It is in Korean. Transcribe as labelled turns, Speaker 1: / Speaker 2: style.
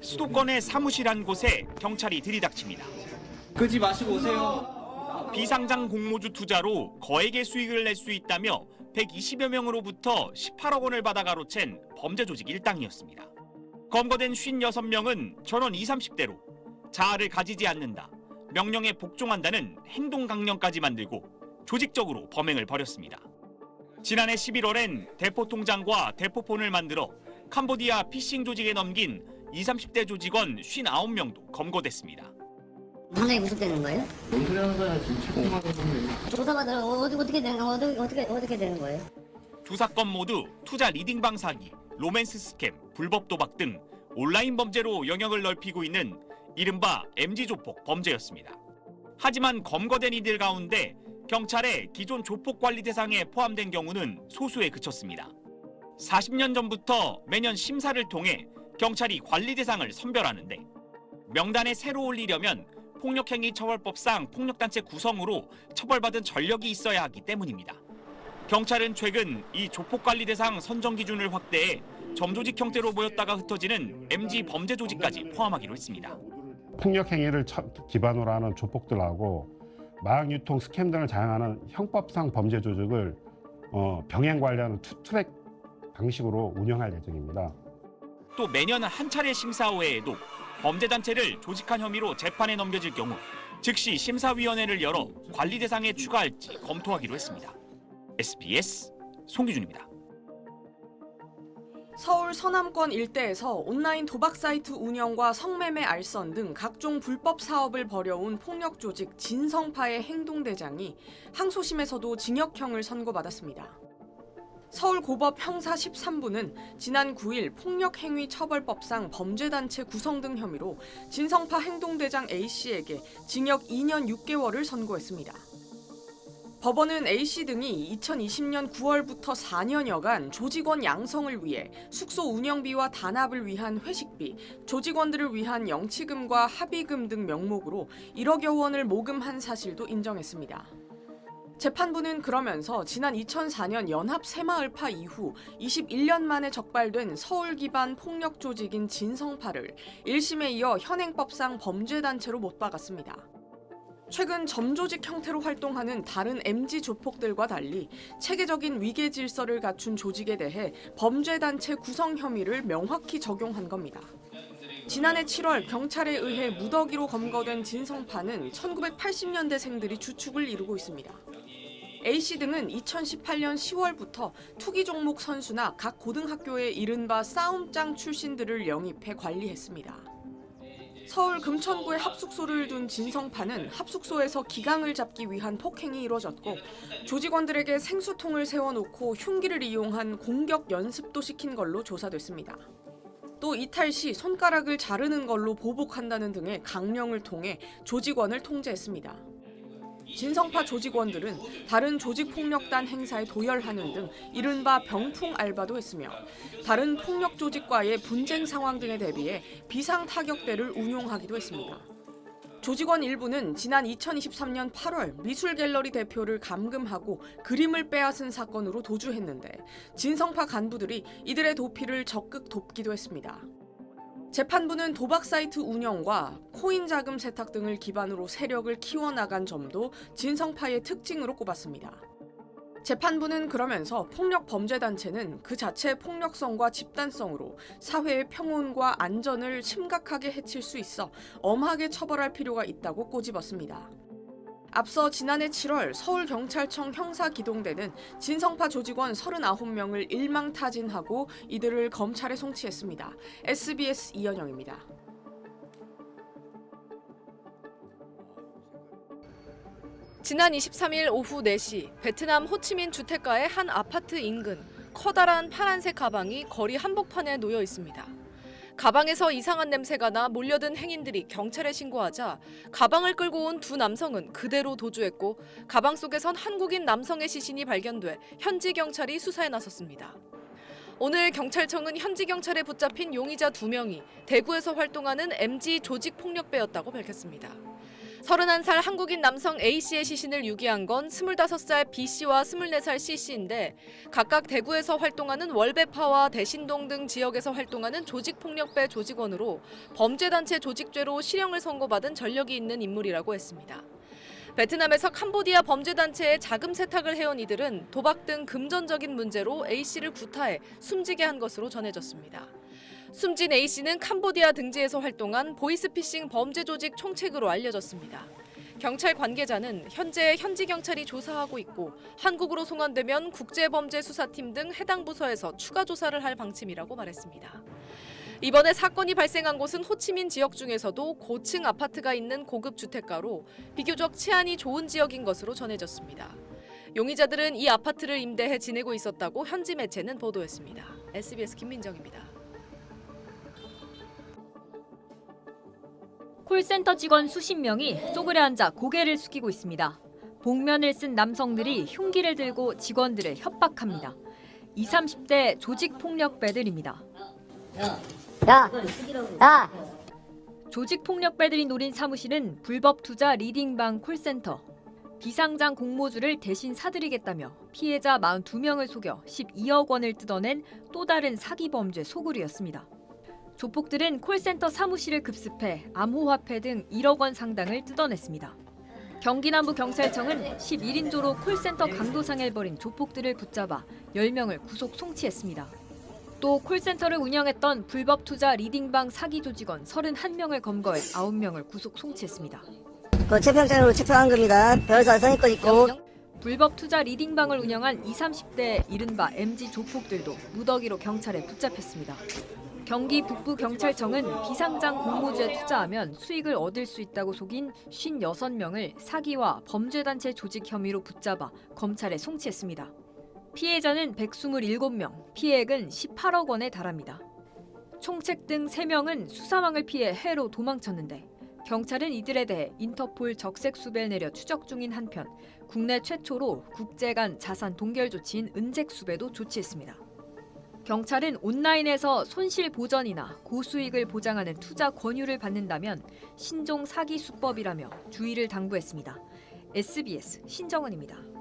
Speaker 1: 수도권의 사무실 한 곳에 경찰이 들이닥칩니다.
Speaker 2: 끄지 마시고 오세요.
Speaker 1: 비상장 공모주 투자로 거액의 수익을 낼 수 있다며 120여 명으로부터 18억 원을 받아 가로챈 범죄 조직 일당이었습니다. 검거된 56명은 전원 20, 30대로 자아를 가지지 않는다, 명령에 복종한다는 행동 강령까지 만들고 조직적으로 범행을 벌였습니다. 지난해 11월엔 대포 통장과 대포폰을 만들어 캄보디아 피싱 조직에 넘긴 20, 30대 조직원 59명도 검거됐습니다.
Speaker 3: 당장에 구속되는 거예요?
Speaker 4: 뭔 소리 하는 거야? 지금 채팅하고 있는데.
Speaker 3: 조사받으러 어떻게 되는 어떻게 되는 거예요?
Speaker 1: 두 사건 모두 투자 리딩방 사기, 로맨스 스캠, 불법 도박 등 온라인 범죄로 영역을 넓히고 있는 이른바 MZ조폭 범죄였습니다. 하지만 검거된 이들 가운데 경찰의 기존 조폭 관리 대상에 포함된 경우는 소수에 그쳤습니다. 40년 전부터 매년 심사를 통해 경찰이 관리 대상을 선별하는데 명단에 새로 올리려면 폭력행위처벌법상 폭력단체 구성으로 처벌받은 전력이 있어야 하기 때문입니다. 경찰은 최근 이 조폭관리 대상 선정 기준을 확대해 점조직 형태로 보였다가 흩어지는 MZ 범죄 조직까지 포함하기로 했습니다.
Speaker 5: 폭력 행위를 기반으로 하는 조폭들하고 마약 유통 스캠 등을 자행하는 형법상 범죄 조직을 병행 관리하는 투트랙 방식으로 운영할 예정입니다.
Speaker 1: 또 매년 한 차례 심사 후에도 범죄단체를 조직한 혐의로 재판에 넘겨질 경우 즉시 심사위원회를 열어 관리 대상에 추가할지 검토하기로 했습니다. SBS 송기준입니다.
Speaker 6: 서울 서남권 일대에서 온라인 도박 사이트 운영과 성매매 알선 등 각종 불법 사업을 벌여온 폭력 조직 진성파의 행동대장이 항소심에서도 징역형을 선고받았습니다. 서울고법 형사 13부는 지난 9일 폭력행위처벌법상 범죄단체 구성 등 혐의로 진성파 행동대장 A씨에게 징역 2년 6개월을 선고했습니다. 법원은 A씨 등이 2020년 9월부터 4년여간 조직원 양성을 위해 숙소 운영비와 단합을 위한 회식비, 조직원들을 위한 영치금과 합의금 등 명목으로 1억여 원을 모금한 사실도 인정했습니다. 재판부는 그러면서 지난 2004년 연합 새마을파 이후 21년 만에 적발된 서울 기반 폭력 조직인 진성파를 1심에 이어 현행법상 범죄단체로 못 박았습니다. 최근 점조직 형태로 활동하는 다른 MZ 조폭들과 달리 체계적인 위계 질서를 갖춘 조직에 대해 범죄단체 구성 혐의를 명확히 적용한 겁니다. 지난해 7월 경찰에 의해 무더기로 검거된 진성파는 1980년대생들이 주축을 이루고 있습니다. A씨 등은 2018년 10월부터 투기 종목 선수나 각 고등학교의 이른바 싸움짱 출신들을 영입해 관리했습니다. 서울 금천구에 합숙소를 둔 진성파는 합숙소에서 기강을 잡기 위한 폭행이 이뤄졌고 조직원들에게 생수통을 세워놓고 흉기를 이용한 공격 연습도 시킨 걸로 조사됐습니다. 또 이탈 시 손가락을 자르는 걸로 보복한다는 등의 강령을 통해 조직원을 통제했습니다. 진성파 조직원들은 다른 조직폭력단 행사에 도열하는 등 이른바 병풍 알바도 했으며 다른 폭력 조직과의 분쟁 상황 등에 대비해 비상타격대를 운용하기도 했습니다. 조직원 일부는 지난 2023년 8월 미술갤러리 대표를 감금하고 그림을 빼앗은 사건으로 도주했는데 진성파 간부들이 이들의 도피를 적극 돕기도 했습니다. 재판부는 도박 사이트 운영과 코인 자금 세탁 등을 기반으로 세력을 키워나간 점도 진성파의 특징으로 꼽았습니다. 재판부는 그러면서 폭력 범죄단체는 그 자체의 폭력성과 집단성으로 사회의 평온과 안전을 심각하게 해칠 수 있어 엄하게 처벌할 필요가 있다고 꼬집었습니다. 앞서 지난해 7월 서울경찰청 형사기동대는 진성파 조직원 39명을 일망타진하고 이들을 검찰에 송치했습니다. SBS 이현영입니다.
Speaker 7: 지난 23일 오후 4시 베트남 호치민 주택가의 한 아파트 인근 커다란 파란색 가방이 거리 한복판에 놓여 있습니다. 가방에서 이상한 냄새가 나 몰려든 행인들이 경찰에 신고하자 가방을 끌고 온 두 남성은 그대로 도주했고 가방 속에선 한국인 남성의 시신이 발견돼 현지 경찰이 수사에 나섰습니다. 오늘 경찰청은 현지 경찰에 붙잡힌 용의자 2명이 대구에서 활동하는 MZ 조직 폭력배였다고 밝혔습니다. 31살 한국인 남성 A씨의 시신을 유기한 건 25살 B씨와 24살 C씨인데 각각 대구에서 활동하는 월배파와 대신동 등 지역에서 활동하는 조직폭력배 조직원으로 범죄단체 조직죄로 실형을 선고받은 전력이 있는 인물이라고 했습니다. 베트남에서 캄보디아 범죄단체에 자금 세탁을 해온 이들은 도박 등 금전적인 문제로 A씨를 구타해 숨지게 한 것으로 전해졌습니다. 숨진 A씨는 캄보디아 등지에서 활동한 보이스피싱 범죄 조직 총책으로 알려졌습니다. 경찰 관계자는 현재 현지 경찰이 조사하고 있고 한국으로 송환되면 국제범죄수사팀 등 해당 부서에서 추가 조사를 할 방침이라고 말했습니다. 이번에 사건이 발생한 곳은 호치민 지역 중에서도 고층 아파트가 있는 고급 주택가로 비교적 치안이 좋은 지역인 것으로 전해졌습니다. 용의자들은 이 아파트를 임대해 지내고 있었다고 현지 매체는 보도했습니다. SBS 김민정입니다.
Speaker 8: 콜센터 직원 수십 명이 쪼그려 앉아 고개를 숙이고 있습니다. 복면을 쓴 남성들이 흉기를 들고 직원들을 협박합니다. 20, 30대 조직폭력배들입니다.
Speaker 3: 야!
Speaker 8: 조직폭력배들이 노린 사무실은 불법 투자 리딩방 콜센터. 비상장 공모주를 대신 사들이겠다며 피해자 42명을 속여 12억 원을 뜯어낸 또 다른 사기 범죄 소굴이었습니다. 조폭들은 콜센터 사무실을 급습해 암호화폐 등 1억 원 상당을 뜯어냈습니다. 경기남부경찰청은 11인조로 콜센터 강도상해를 벌인 조폭들을 붙잡아 10명을 구속 송치했습니다. 또 콜센터를 운영했던 불법 투자 리딩방 사기 조직원 31명을 검거해 9명을 구속 송치했습니다.
Speaker 3: 체포영장으로 체포한 겁니다. 변호사 선임권 있고.
Speaker 8: 불법 투자 리딩방을 운영한 20, 30대 이른바 MG 조폭들도 무더기로 경찰에 붙잡혔습니다. 경기 북부경찰청은 비상장 공모주에 투자하면 수익을 얻을 수 있다고 속인 56명을 사기와 범죄단체 조직 혐의로 붙잡아 검찰에 송치했습니다. 피해자는 127명, 피해액은 18억 원에 달합니다. 총책 등 3명은 수사망을 피해 해외로 도망쳤는데 경찰은 이들에 대해 인터폴 적색 수배를 내려 추적 중인 한편 국내 최초로 국제 간 자산 동결 조치인 은색 수배도 조치했습니다. 경찰은 온라인에서 손실 보전이나 고수익을 보장하는 투자 권유를 받는다면 신종 사기 수법이라며 주의를 당부했습니다. SBS 신정은입니다.